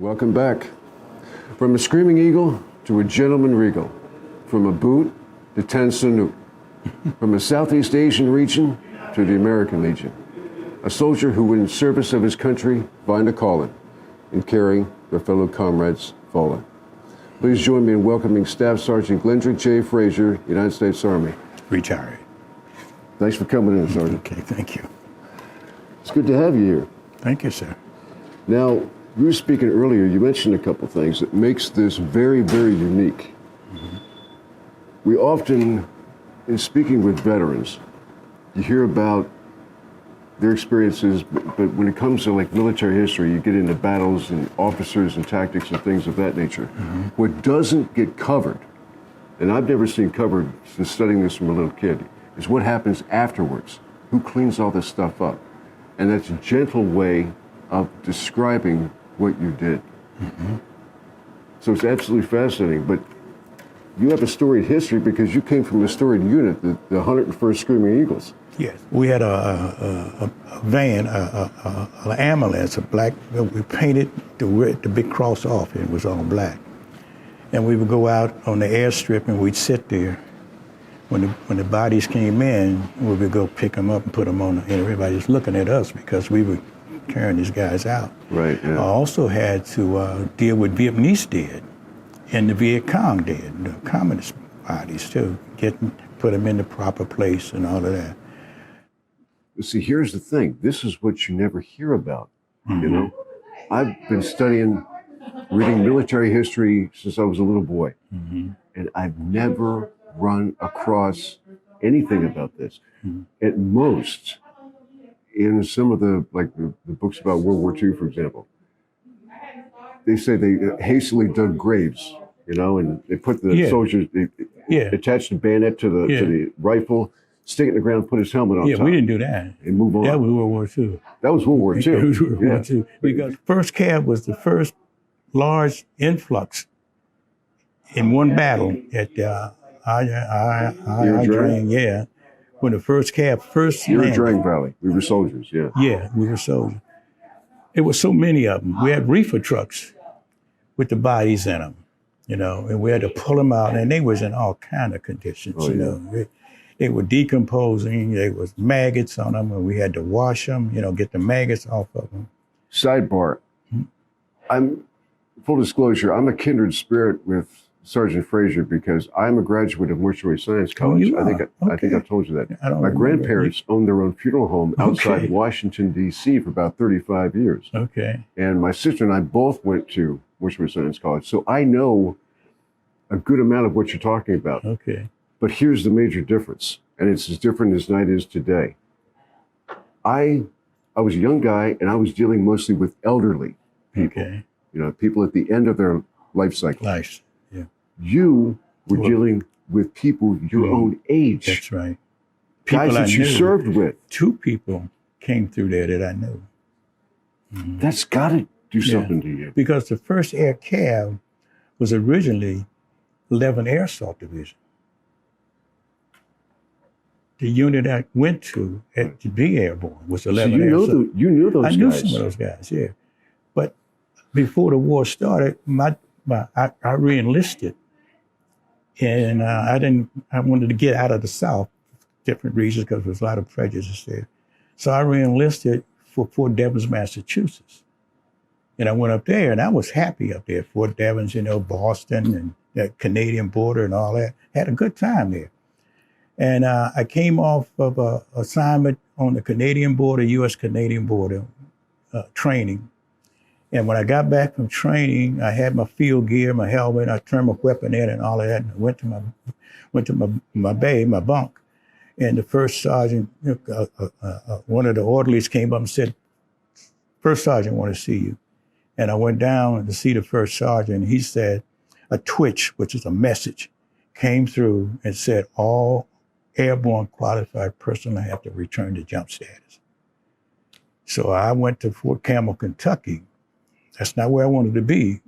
Welcome back. From a screaming eagle to a gentleman regal, from a boot to 10 salute, from a Southeast Asian region to the American Legion, a soldier who would in service of his country find a calling in carrying their fellow comrades fallen. Please join me in welcoming Staff Sergeant Glendricht J. Frazier, United States Army. Retired. Thanks for coming in, Sergeant. Okay, thank you. It's good to have you here. Thank you, sir. Now, you were speaking earlier, you mentioned a couple things that makes this very, very unique. Mm-hmm. We often, in speaking with veterans, you hear about their experiences, but when it comes to like military history, you get into battles and officers and tactics and things of that nature. Mm-hmm. What doesn't get covered, and I've never seen covered since studying this from a little kid, is what happens afterwards. Who cleans all this stuff up? And that's a gentle way of describing what you did. Mm-hmm. So it's absolutely fascinating, but you have a storied history because you came from a storied unit, the 101st Screaming Eagles. Yes, we had a van, an ambulance, a black, we painted the big cross off, and it was all black. And we would go out on the airstrip and we'd sit there. When the bodies came in, we would go pick them up and put them on, and everybody's looking at us because we were carrying these guys out. Right, yeah. I also had to deal with Vietnamese dead and the Viet Cong dead, the communist bodies too, put them in the proper place and all of that. See, here's the thing. This is what you never hear about, you know? I've been studying, reading military history since I was a little boy, and I've never run across anything about this. At most, in some of the books about World War II, for example, they say they hastily dug graves, you know, and they put the soldiers, they attached the bayonet to the rifle, stick it in the ground, put his helmet on top. Yeah, we didn't do that. And move on. That was World War II. That was World War II. It was World War II. Because first Cav was the first large influx in one battle at Ira Drang, when the first Cav first Ira Drang Valley. We were soldiers, yeah. Yeah, we were soldiers. There were so many of them. We had reefer trucks with the bodies in them, you know, and we had to pull them out, and they was in all kind of conditions, you know. They were decomposing, there was maggots on them, and we had to wash them, you know, get the maggots off of them. Sidebar, I'm, full disclosure, I'm a kindred spirit with Sergeant Frazier because I'm a graduate of Mortuary Science College. I think I've told you that. My grandparents owned their own funeral home outside Washington, D.C. for about 35 years. Okay. And my sister and I both went to Mortuary Science College, so I know a good amount of what you're talking about. Okay. But here's the major difference, and it's as different as night is today. I was a young guy, and I was dealing mostly with elderly people. Okay. You know, people at the end of their life cycle. Nice. Yeah. You were dealing with people your own age. That's right. Guys that you served with. 2 people came through there that I knew. That's got to do something to you. Because the first Air Cav was originally 11 Air Assault Division. The unit I went to to be airborne was 11 Air Assault. You knew those guys? I knew some of those guys, yeah. But before the war started, I re-enlisted. And I wanted to get out of the South, different reasons, because there was a lot of prejudice there. So I re-enlisted for Fort Devens, Massachusetts. And I went up there, and I was happy up there. Fort Devens, you know, Boston, and the Canadian border and all that. Had a good time there. And I came off of an assignment on the Canadian border, U.S.-Canadian border training. And when I got back from training, I had my field gear, my helmet, I turned my weapon in and all of that, and I went to my bay, my bunk. And the first sergeant, one of the orderlies came up and said, "First sergeant, I want to see you." And I went down to see the first sergeant, and he said, a twitch, which is a message, came through and said, all airborne qualified personnel have to return to jump status. So I went to Fort Campbell, Kentucky. That's not where I wanted to be,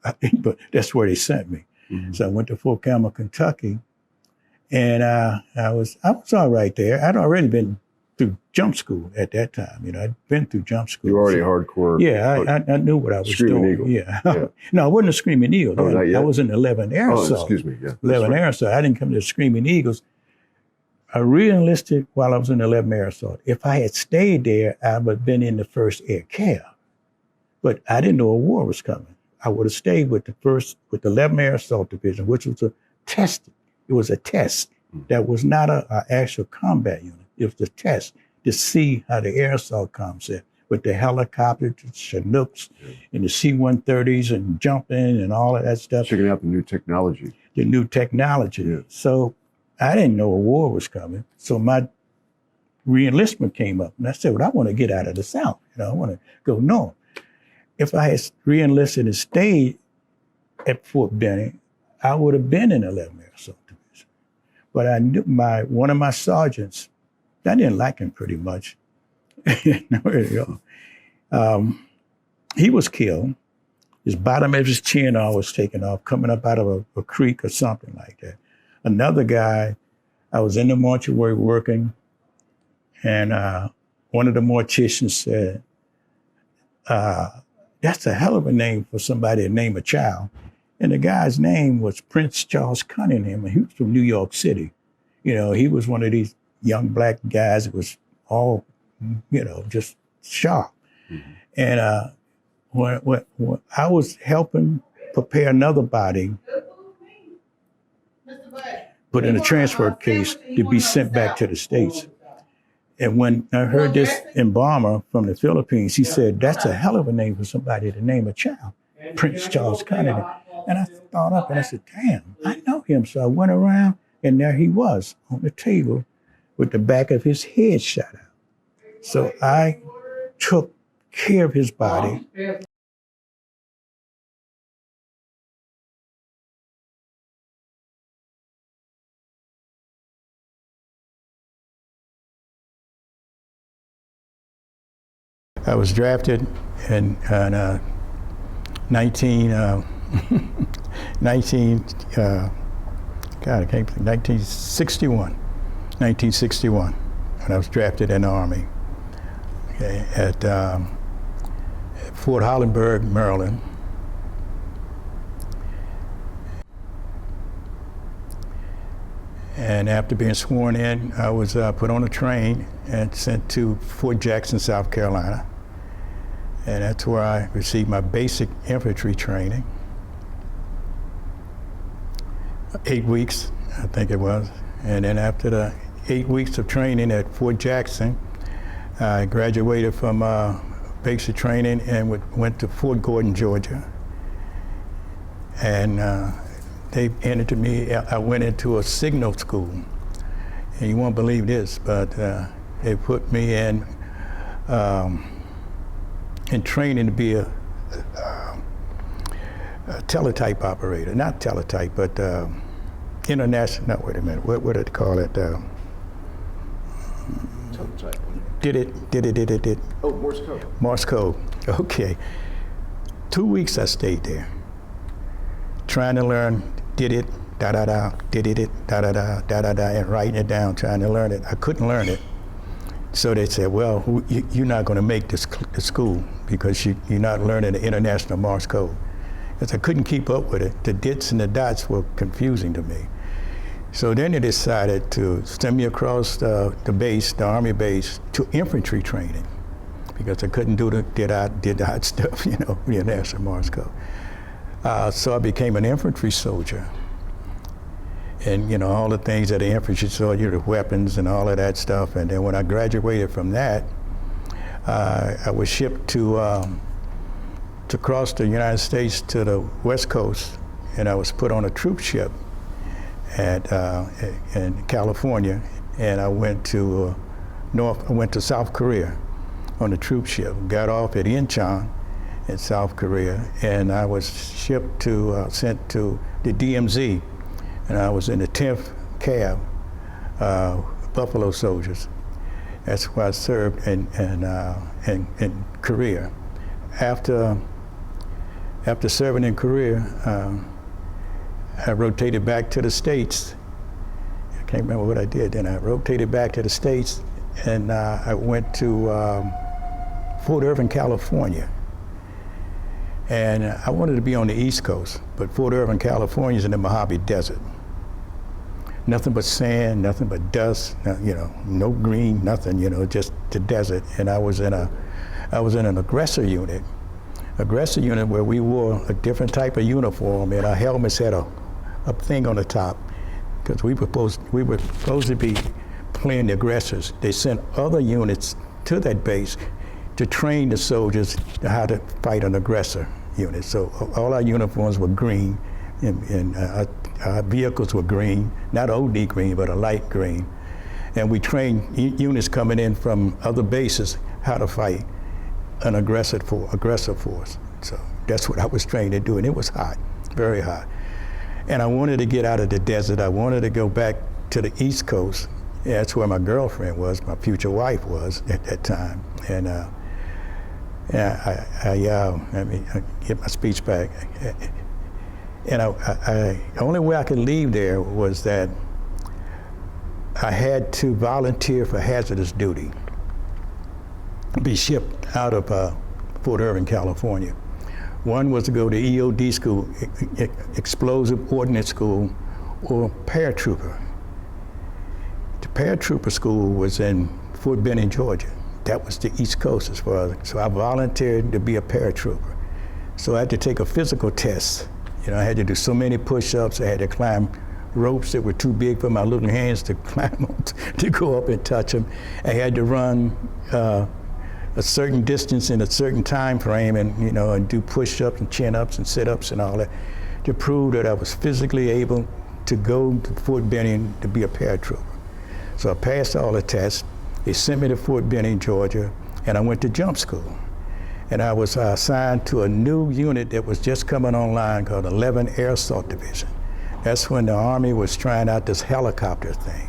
but that's where they sent me. So I went to Fort Campbell, Kentucky, and I was all right there. I'd already been through jump school at that time. You know, I'd been through jump school. You were already hardcore. Yeah, I knew what I was Screaming doing. Eagle. Yeah. Yeah. No, I wasn't a Screaming Eagle. Oh, not yet? I was in the 11th Air Oh, Assault. excuse me. Yeah. 11th Air Assault. I didn't come to the Screaming Eagles. I re-enlisted while I was in the 11th Air Assault. If I had stayed there, I would have been in the 1st Air Cav. But I didn't know a war was coming. I would have stayed with the 11th Air Assault Division, which was a test. It was a test. That was not an actual combat unit. It was a test to see how the air assault comes in with the helicopters, the Chinooks, and the C-130s and jumping and all of that stuff. Checking out the new technology. The new technology. Yeah. So I didn't know a war was coming. So my re-enlistment came up. And I said, well, I want to get out of the South. You know, I want to go north. If I had re-enlisted and stayed at Fort Benning, I would have been in the 11th Air Assault Division. But I knew one of my sergeants, I didn't like him pretty much. He was killed. His bottom of his chin was taken off, coming up out of a creek or something like that. Another guy, I was in the mortuary working, and one of the morticians said, that's a hell of a name for somebody to name a child. And the guy's name was Prince Charles Cunningham, and he was from New York City. You know, he was one of these young black guys that was all, you know, just sharp. Mm-hmm. And when I was helping prepare another body, put in a transfer case to be sent back to the States. And when I heard this embalmer from the Philippines, he said, that's a hell of a name for somebody to name a child, Prince Charles Cunningham. And I thought up and I said, damn, I know him. So I went around and there he was on the table with the back of his head shot out. So I took care of his body. I was drafted in 1961, when I was drafted in the Army, okay, at Fort Hollenberg, Maryland. And after being sworn in, I was put on a train and sent to Fort Jackson, South Carolina. And that's where I received my basic infantry training. 8 weeks, I think it was. And then after the 8 weeks of training at Fort Jackson, I graduated from basic training and went to Fort Gordon, Georgia. And they entered me, I went into a signal school. And you won't believe this, but they put me in training to be a teletype operator. Not teletype, but international, no, wait a minute, what did they call it? Teletype. Did it. Oh, Morse code. Morse code, okay. 2 weeks I stayed there, trying to learn, did it, da-da-da, did it, da-da-da, da-da-da, and writing it down, trying to learn it. I couldn't learn it. So they said, well, you're not going to make this school because you're not learning the international Morse code. Because I couldn't keep up with it. The dits and the dots were confusing to me. So then they decided to send me across the base, the Army base, to infantry training because I couldn't do the did stuff, you know, the international Morse code. So I became an infantry soldier. And, you know, all the things that the infantry soldier, the weapons and all of that stuff. And then when I graduated from that, I was shipped to cross the United States to the West Coast, and I was put on a troop ship in California, and I went to South Korea on a troop ship. Got off at Incheon in South Korea, and I was shipped sent to the DMZ. And I was in the 10th Cav, Buffalo Soldiers. That's where I served in Korea. After serving in Korea, I rotated back to the States. I can't remember what I did then. I rotated back to the States, and I went to Fort Irving, California. And I wanted to be on the East Coast, but Fort Irving, California is in the Mojave Desert. Nothing but sand, nothing but dust, no green, nothing, just the desert. And I was in an aggressor unit where we wore a different type of uniform, and our helmets had a thing on the top, because we were supposed to be playing the aggressors. They sent other units to that base to train the soldiers how to fight an aggressor unit. So all our uniforms were green, and our vehicles were green, not OD green, but a light green. And we trained units coming in from other bases how to fight an aggressive force. So that's what I was trained to do, and it was hot, very hot. And I wanted to get out of the desert. I wanted to go back to the East Coast. That's where my girlfriend was, my future wife was at that time. And let me get my speech back. And the only way I could leave there was that I had to volunteer for hazardous duty, be shipped out of Fort Irving, California. One was to go to EOD school, Explosive Ordnance School, or paratrooper. The paratrooper school was in Fort Benning, Georgia. That was the East Coast as far as, so I volunteered to be a paratrooper. So I had to take a physical test. I had to do so many push-ups. I had to climb ropes that were too big for my little hands to climb on, to go up and touch them. I had to run a certain distance in a certain time frame, and do push-ups and chin-ups and sit-ups and all that, to prove that I was physically able to go to Fort Benning to be a paratrooper. So I passed all the tests. They sent me to Fort Benning, Georgia, and I went to jump school. And I was assigned to a new unit that was just coming online called 11 Air Assault Division. That's when the Army was trying out this helicopter thing,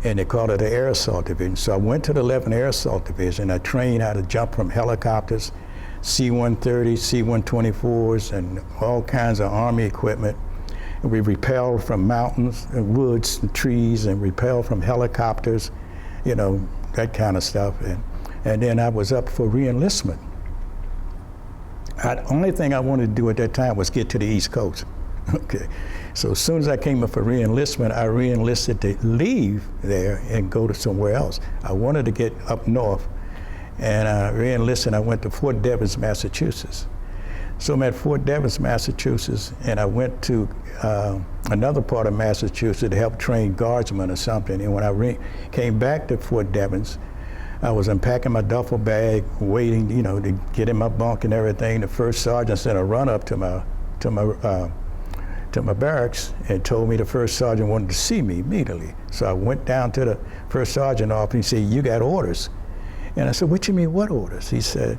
and they called it the Air Assault Division. So I went to the 11 Air Assault Division. I trained how to jump from helicopters, C-130s, C-124s, and all kinds of Army equipment. And we repelled from mountains and woods and trees, and repelled from helicopters, that kind of stuff. And then I was up for re-enlistment. The only thing I wanted to do at that time was get to the East Coast. Okay, so as soon as I came up for re-enlistment, I re-enlisted to leave there and go to somewhere else. I wanted to get up north, and I re-enlisted. I went to Fort Devens, Massachusetts. So I'm at Fort Devens, Massachusetts, and I went to another part of Massachusetts to help train guardsmen or something. And when I came back to Fort Devens, I was unpacking my duffel bag, waiting, to get in my bunk and everything. The first sergeant sent a run-up to my barracks and told me the first sergeant wanted to see me immediately. So I went down to the first sergeant office, and he said, "You got orders?" And I said, "What you mean, what orders?" He said,